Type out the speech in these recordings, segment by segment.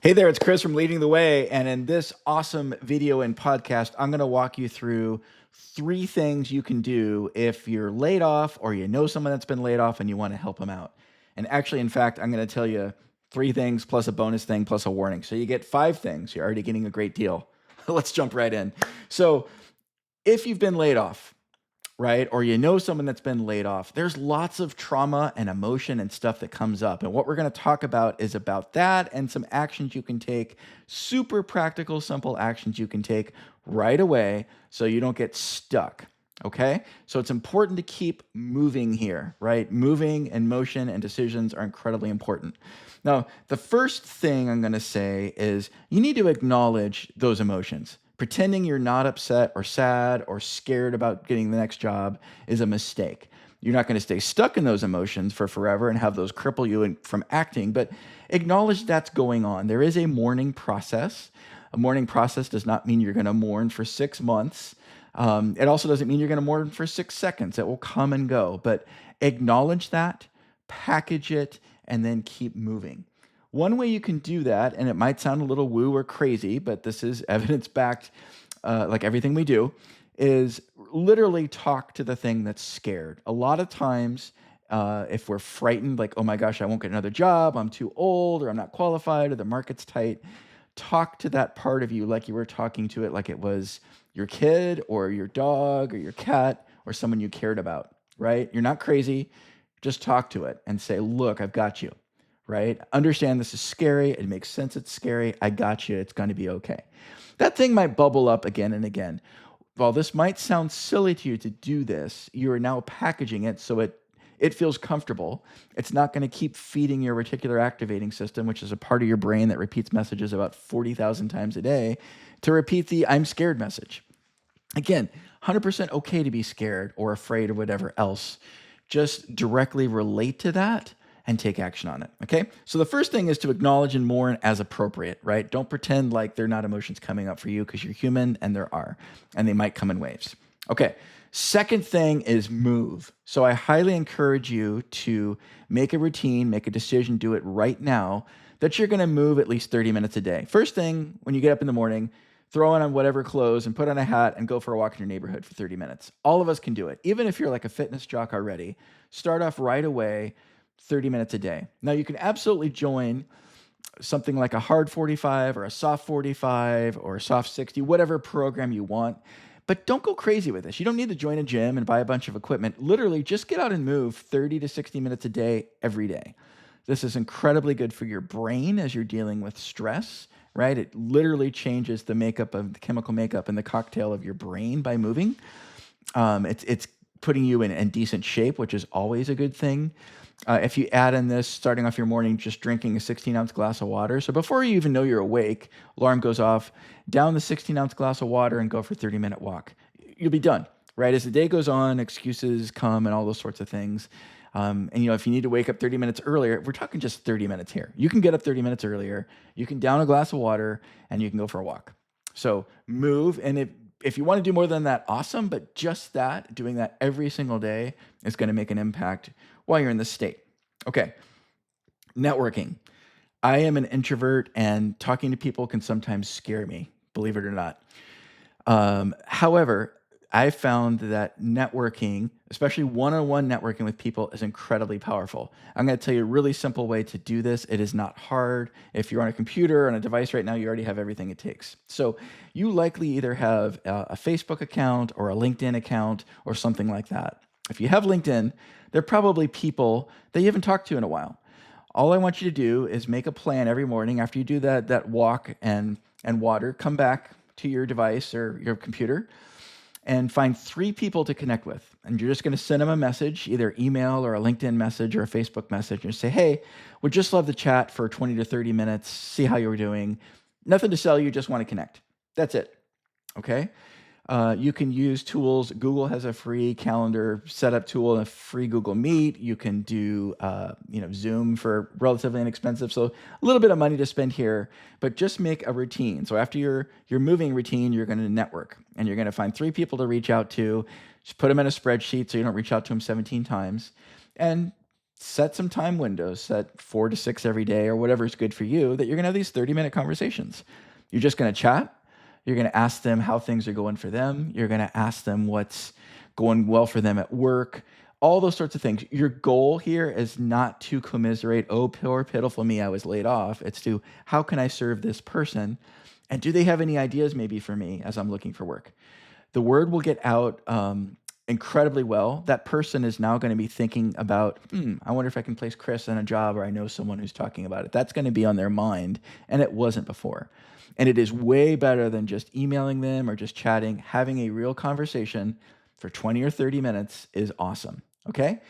Hey there, it's Chris from Leading the Way. And in this awesome video and podcast, I'm going to walk you through 3 things you can do if you're laid off or you know someone that's been laid off and you want to help them out. And actually, in fact, I'm going to tell you 3 things plus a bonus thing plus a warning. So you get 5 things. You're already getting a great deal. Let's jump right in. So if you've been laid off, right? Or you know someone that's been laid off, there's lots of trauma and emotion and stuff that comes up. And what we're going to talk about is about that and some actions you can take, super practical, simple actions you can take right away so you don't get stuck. Okay. So it's important to keep moving here, right? Moving and motion and decisions are incredibly important. Now, the first thing I'm going to say is you need to acknowledge those emotions. Pretending you're not upset or sad or scared about getting the next job is a mistake. You're not going to stay stuck in those emotions for forever and have those cripple you from acting, but acknowledge that's going on. There is a mourning process. A mourning process does not mean you're going to mourn for 6 months. It also doesn't mean you're going to mourn for 6 seconds. It will come and go, but acknowledge that, package it, and then keep moving. One way you can do that, and it might sound a little woo or crazy, but this is evidence-backed, like everything we do, is literally talk to the thing that's scared. A lot of times, if we're frightened, like, oh my gosh, I won't get another job, I'm too old, or I'm not qualified, or the market's tight, talk to that part of you like you were talking to it like it was your kid or your dog or your cat or someone you cared about, right? You're not crazy. Just talk to it and say, look, I've got you, right? Understand this is scary. It makes sense it's scary. I got you. It's going to be okay. That thing might bubble up again and again. While this might sound silly to you to do this, you are now packaging it so it feels comfortable. It's not going to keep feeding your reticular activating system, which is a part of your brain that repeats messages about 40,000 times a day, to repeat the I'm scared message. Again, 100% okay to be scared or afraid or whatever else. Just directly relate to that and take action on it. Okay. So the first thing is to acknowledge and mourn as appropriate, right? Don't pretend like there are not emotions coming up for you because you're human and there are, and they might come in waves. Okay. Second thing is move. So I highly encourage you to make a routine, make a decision, do it right now that you're going to move at least 30 minutes a day. First thing, when you get up in the morning, throw on whatever clothes and put on a hat and go for a walk in your neighborhood for 30 minutes. All of us can do it. Even if you're like a fitness jock already, start off right away, 30 minutes a day. Now you can absolutely join something like a hard 45 or a soft 45 or a soft 60, whatever program you want. But don't go crazy with this. You don't need to join a gym and buy a bunch of equipment. Literally, just get out and move 30 to 60 minutes a day, every day. This is incredibly good for your brain as you're dealing with stress, right? It literally changes the makeup of the chemical makeup and the cocktail of your brain by moving. It's putting you in decent shape, which is always a good thing. If you add in this, starting off your morning, just drinking a 16-ounce glass of water. So before you even know you're awake, alarm goes off, down the 16-ounce glass of water and go for a 30-minute walk. You'll be done, right? As the day goes on, excuses come and all those sorts of things. And if you need to wake up 30 minutes earlier, we're talking just 30 minutes here. You can get up 30 minutes earlier. You can down a glass of water and you can go for a walk. So move. And if you want to do more than that, awesome. But just that, doing that every single day is going to make an impact while you're in this state. Okay. Networking. I am an introvert and talking to people can sometimes scare me, believe it or not. However, I found that networking, especially one-on-one networking with people, is incredibly powerful. I'm going to tell you a really simple way to do this. It is not hard. If you're on a computer or on a device right now, you already have everything it takes. So you likely either have a Facebook account or a LinkedIn account or something like that. If you have LinkedIn, there are probably people that you haven't talked to in a while. All I want you to do is make a plan every morning after you do that walk and water, come back to your device or your computer and find 3 people to connect with. And you're just going to send them a message, either email or a LinkedIn message or a Facebook message, and say, hey, would just love to chat for 20 to 30 minutes, see how you were doing. Nothing to sell you, just want to connect. That's it. Okay? You can use tools. Google has a free calendar setup tool and a free Google Meet. You can do Zoom for relatively inexpensive. So a little bit of money to spend here, but just make a routine. So after your moving routine, you're going to network and you're going to find 3 people to reach out to. Just put them in a spreadsheet so you don't reach out to them 17 times. And Set some time windows, set 4 to 6 every day or whatever is good for you, that you're going to have these 30-minute conversations. You're just going to chat. You're going to ask them how things are going for them. You're going to ask them what's going well for them at work, all those sorts of things. Your goal here is not to commiserate, oh, poor, pitiful me, I was laid off. It's to, how can I serve this person? And do they have any ideas maybe for me as I'm looking for work? The word will get out incredibly well. That person is now going to be thinking about, I wonder if I can place Chris in a job, or I know someone who's talking about it. That's going to be on their mind, and it wasn't before. And it is way better than just emailing them or just chatting. Having a real conversation for 20 or 30 minutes is awesome. Okay?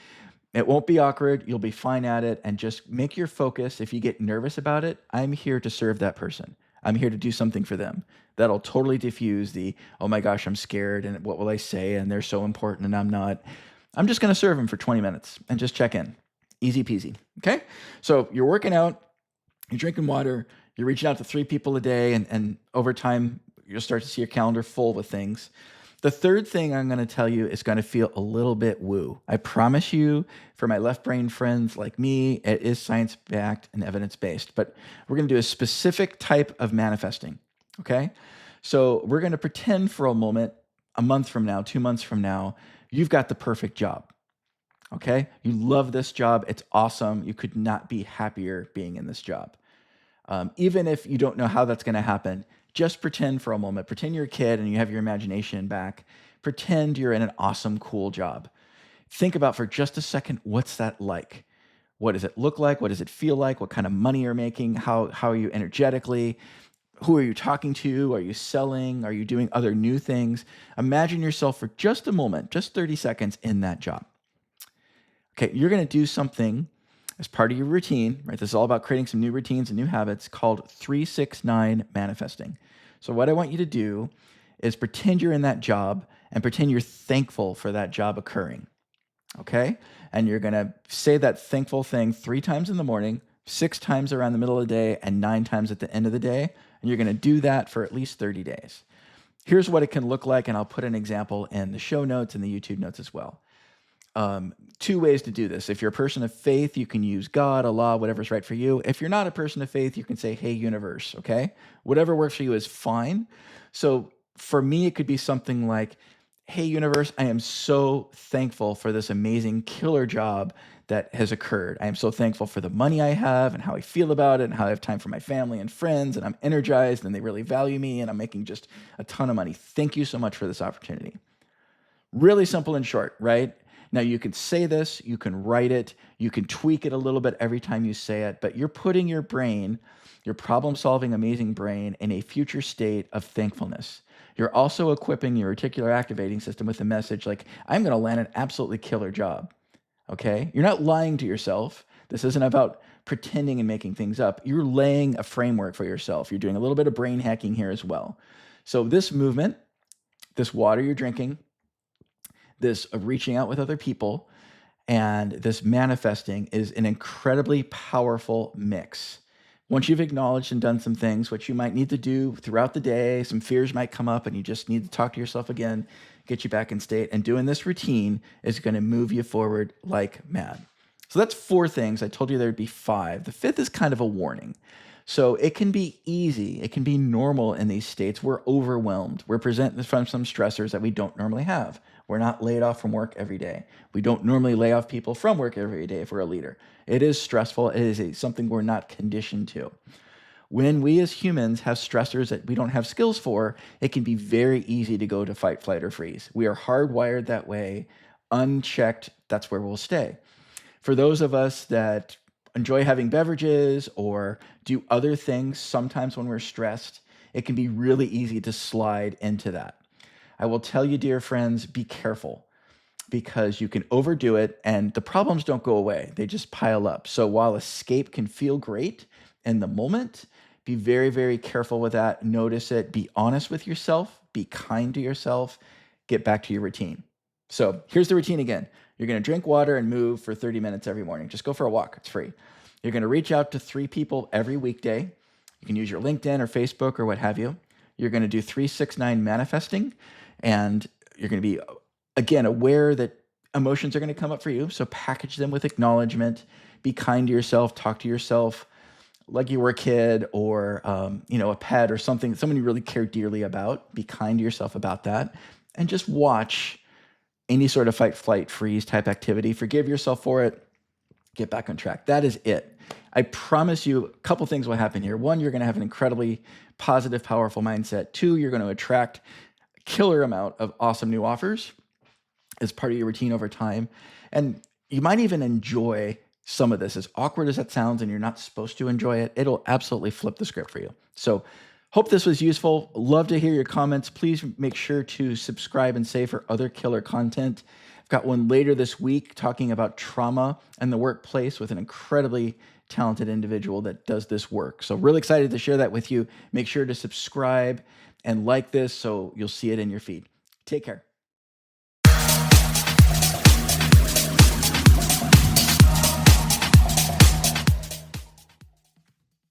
It won't be awkward. You'll be fine at it. And just make your focus. If you get nervous about it, I'm here to serve that person. I'm here to do something for them. That'll totally diffuse the, oh my gosh, I'm scared and what will I say? And they're so important and I'm not. I'm just going to serve them for 20 minutes and just check in. Easy peasy. Okay? So you're working out, you're drinking water, you're reaching out to 3 people a day, and over time, you'll start to see your calendar full with things. The third thing I'm going to tell you is going to feel a little bit woo. I promise you, for my left brain friends like me, it is science backed and evidence based, but we're going to do a specific type of manifesting. Okay. So we're going to pretend for a moment, a month from now, 2 months from now, you've got the perfect job. Okay. You love this job. It's awesome. You could not be happier being in this job. Even if you don't know how that's going to happen, just pretend for a moment. Pretend you're a kid and you have your imagination back. Pretend you're in an awesome, cool job. Think about for just a second, what's that like? What does it look like? What does it feel like? What kind of money you're making? How are you energetically? Who are you talking to? Are you selling? Are you doing other new things? Imagine yourself for just a moment, just 30 seconds in that job. Okay, you're going to do something as part of your routine, right? This is all about creating some new routines and new habits called 369 manifesting. So, what I want you to do is pretend you're in that job and pretend you're thankful for that job occurring. Okay? And you're going to say that thankful thing 3 times in the morning, 6 times around the middle of the day, and 9 times at the end of the day. And you're going to do that for at least 30 days. Here's what it can look like, and I'll put an example in the show notes and the YouTube notes as well. 2 ways to do this. If you're a person of faith, you can use God, Allah, whatever's right for you. If you're not a person of faith, you can say, hey, universe, okay? Whatever works for you is fine. So for me, it could be something like, hey, universe, I am so thankful for this amazing killer job that has occurred. I am so thankful for the money I have and how I feel about it and how I have time for my family and friends, and I'm energized and they really value me and I'm making just a ton of money. Thank you so much for this opportunity. Really simple and short, right? Now, you can say this, you can write it, you can tweak it a little bit every time you say it, but you're putting your brain, your problem solving, amazing brain, in a future state of thankfulness. You're also equipping your reticular activating system with a message like, I'm going to land an absolutely killer job. Okay? You're not lying to yourself. This isn't about pretending and making things up. You're laying a framework for yourself. You're doing a little bit of brain hacking here as well. So, this movement, this water you're drinking, this reaching out with other people, and this manifesting is an incredibly powerful mix. Once you've acknowledged and done some things, which you might need to do throughout the day, some fears might come up and you just need to talk to yourself again, get you back in state. And doing this routine is going to move you forward like mad. So that's 4 things. I told you there'd be 5. The 5th is kind of a warning. So it can be easy, it can be normal in these states. We're overwhelmed. We're presented from some stressors that we don't normally have. We're not laid off from work every day. We don't normally lay off people from work every day if we're a leader. It is stressful. It is something we're not conditioned to. When we as humans have stressors that we don't have skills for, it can be very easy to go to fight, flight, or freeze. We are hardwired that way. Unchecked, that's where we'll stay. For those of us that enjoy having beverages or do other things, sometimes when we're stressed, it can be really easy to slide into that. I will tell you, dear friends, be careful, because you can overdo it and the problems don't go away. They just pile up. So while escape can feel great in the moment, be very, very careful with that. Notice it. Be honest with yourself. Be kind to yourself. Get back to your routine. So here's the routine again. You're going to drink water and move for 30 minutes every morning. Just go for a walk. It's free. You're going to reach out to 3 people every weekday. You can use your LinkedIn or Facebook or what have you. You're going to do 369 manifesting, and you're going to be, again, aware that Emotions are going to come up for you. So package them with acknowledgement. Be kind to yourself. Talk to yourself like you were a kid or a pet or something, someone you really care dearly about. Be kind to yourself about that. And just watch any sort of fight, flight, freeze type activity. Forgive yourself for it. Get back on track. That is it. I promise you a couple things will happen here. One, you're going to have an incredibly positive, powerful mindset. Two, you're going to attract a killer amount of awesome new offers as part of your routine over time. And you might even enjoy some of this. As awkward as that sounds, and you're not supposed to enjoy it, it'll absolutely flip the script for you. So, hope this was useful. Love to hear your comments. Please make sure to subscribe and save for other killer content. I've got one later this week talking about trauma and the workplace with an incredibly talented individual that does this work. So, really excited to share that with you. Make sure to subscribe and like this so you'll see it in your feed. Take care.